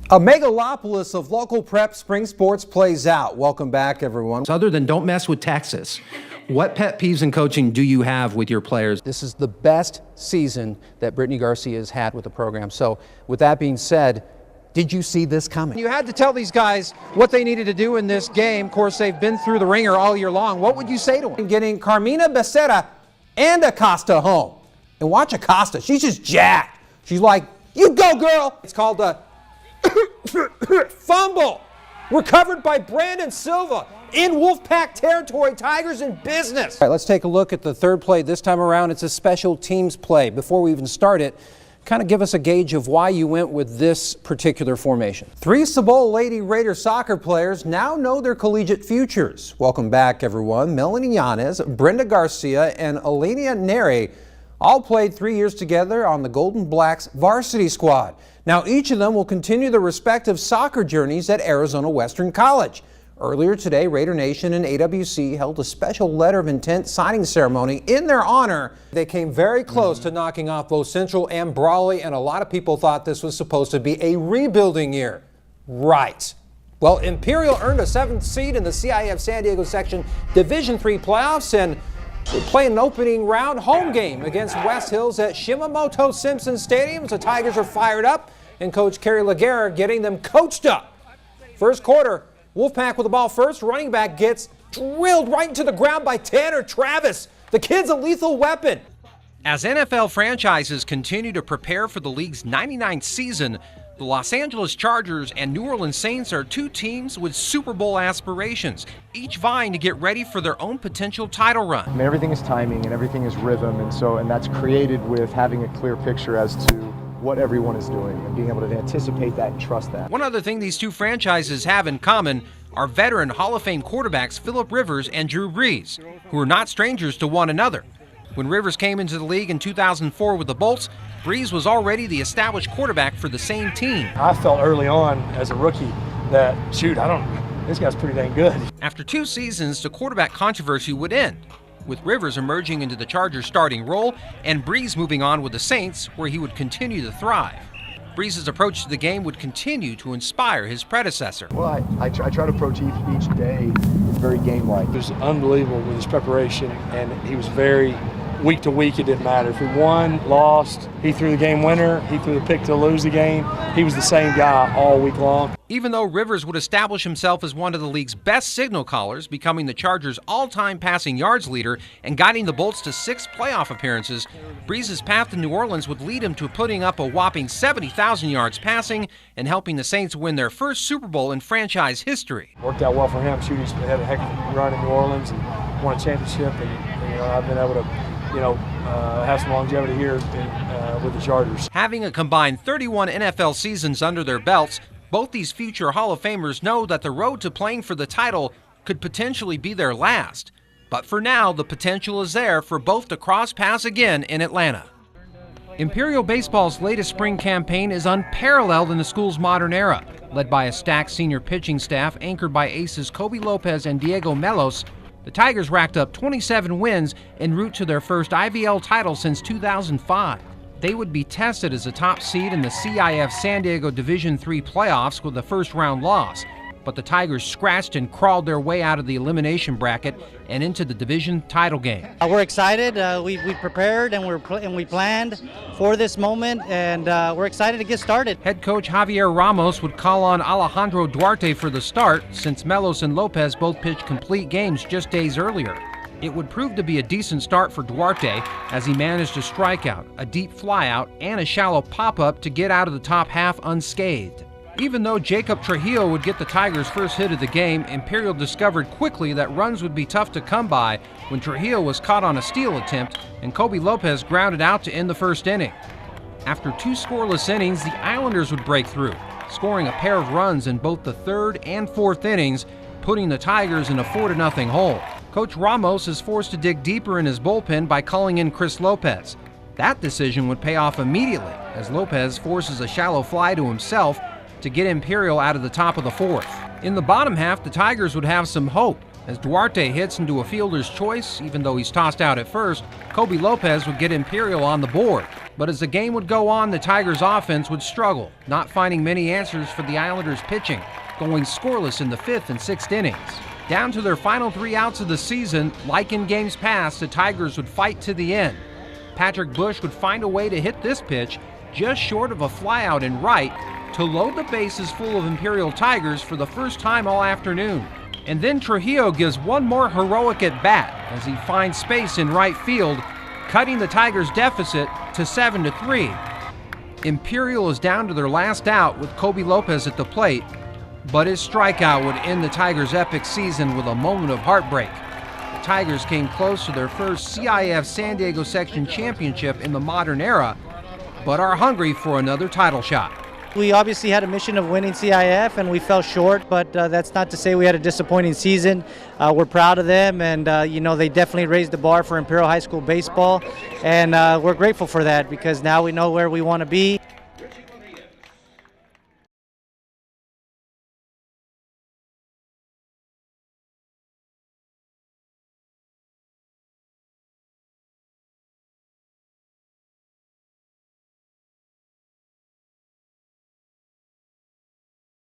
A megalopolis of local prep spring sports plays out. Welcome back, everyone. Other than don't mess with Texas, what pet peeves in coaching do you have with your players? This is the best season that Brittany Garcia has had with the program. So with that being said, did you see this coming? You had to tell these guys what they needed to do in this game. Of course, they've been through the ringer all year long. What would you say to them? Getting Carmina Becerra and Acosta home. And watch Acosta. She's just jacked. She's like, you go, girl. It's called a fumble. Recovered by Brandon Silva. In Wolfpack territory, Tigers in business. All right, let's take a look at the third play. This time around, it's a special teams play. Before we even start it, kind of give us a gauge of why you went with this particular formation. 3 Cibola Lady Raider soccer players now know their collegiate futures. Welcome back, everyone. Melanie Yanez, Brenda Garcia, and Elenia Neri all played 3 years together on the Golden Blacks varsity squad. Now, each of them will continue their respective soccer journeys at Arizona Western College. Earlier today, Raider Nation and AWC held a special letter of intent signing ceremony in their honor. They came very close to knocking off both Central and Brawley, and a lot of people thought this was supposed to be a rebuilding year. Right. Well, Imperial earned a 7th seed in the CIF San Diego Section Division III playoffs, and we're playing an opening round home game against West Hills at Shimamoto Simpson Stadium. The Tigers are fired up, and Coach Kerry Laguerre getting them coached up. First quarter, Wolfpack with the ball first. Running back gets drilled right into the ground by Tanner Travis. The kid's a lethal weapon. As NFL franchises continue to prepare for the league's 99th season, the Los Angeles Chargers and New Orleans Saints are two teams with Super Bowl aspirations, each vying to get ready for their own potential title run. I mean, everything is timing and everything is rhythm, and that's created with having a clear picture as to what everyone is doing and being able to anticipate that and trust that. One other thing these two franchises have in common are veteran Hall of Fame quarterbacks Phillip Rivers and Drew Brees, who are not strangers to one another. When Rivers came into the league in 2004 with the Bolts, Brees was already the established quarterback for the same team. I felt early on as a rookie that, this guy's pretty dang good. After 2 seasons, the quarterback controversy would end, with Rivers emerging into the Chargers' starting role and Brees moving on with the Saints, where he would continue to thrive. Brees' approach to the game would continue to inspire his predecessor. Well, I try to approach each day very game-like. It was unbelievable with his preparation, and he was very week to week. It didn't matter. If we won, lost, he threw the game winner, he threw the pick to lose the game. He was the same guy all week long. Even though Rivers would establish himself as one of the league's best signal callers, becoming the Chargers' all-time passing yards leader and guiding the Bolts to 6 playoff appearances, Brees' path to New Orleans would lead him to putting up a whopping 70,000 yards passing and helping the Saints win their first Super Bowl in franchise history. Worked out well for him. He's had a heck of a run in New Orleans and won a championship, and I've been able to have some longevity here with the Chargers. Having a combined 31 NFL seasons under their belts, both these future Hall of Famers know that the road to playing for the title could potentially be their last. But for now, the potential is there for both to cross paths again in Atlanta. Imperial Baseball's latest spring campaign is unparalleled in the school's modern era. Led by a stacked senior pitching staff anchored by aces Kobe Lopez and Diego Melos, the Tigers racked up 27 wins en route to their first IVL title since 2005. They would be tested as a top seed in the CIF San Diego Division III playoffs with a first-round loss, but the Tigers scratched and crawled their way out of the elimination bracket and into the division title game. We're excited. We prepared and we planned for this moment, and we're excited to get started. Head coach Javier Ramos would call on Alejandro Duarte for the start, since Melos and Lopez both pitched complete games just days earlier. It would prove to be a decent start for Duarte, as he managed a strikeout, a deep flyout, and a shallow pop-up to get out of the top half unscathed. Even though Jacob Trujillo would get the Tigers' first hit of the game, Imperial discovered quickly that runs would be tough to come by when Trujillo was caught on a steal attempt and Kobe Lopez grounded out to end the first inning. After 2 scoreless innings, the Islanders would break through, scoring a pair of runs in both the 3rd and 4th innings, putting the Tigers in a 4-0 hole. Coach Ramos is forced to dig deeper in his bullpen by calling in Chris Lopez. That decision would pay off immediately, as Lopez forces a shallow fly to himself to get Imperial out of the top of the 4th. In the bottom half, the Tigers would have some hope. As Duarte hits into a fielder's choice, even though he's tossed out at first, Kobe Lopez would get Imperial on the board. But as the game would go on, the Tigers' offense would struggle, not finding many answers for the Islanders' pitching, going scoreless in the 5th and 6th innings. Down to their final 3 outs of the season, like in games past, the Tigers would fight to the end. Patrick Bush would find a way to hit this pitch just short of a flyout in right to load the bases full of Imperial Tigers for the first time all afternoon. And then Trujillo gives one more heroic at bat as he finds space in right field, cutting the Tigers' deficit to 7-3. Imperial is down to their last out with Kobe Lopez at the plate, but his strikeout would end the Tigers' epic season with a moment of heartbreak. The Tigers came close to their first CIF San Diego Section championship in the modern era, but are hungry for another title shot. We obviously had a mission of winning CIF and we fell short, but that's not to say we had a disappointing season. We're proud of them, and they definitely raised the bar for Imperial High School baseball, and we're grateful for that because now we know where we want to be.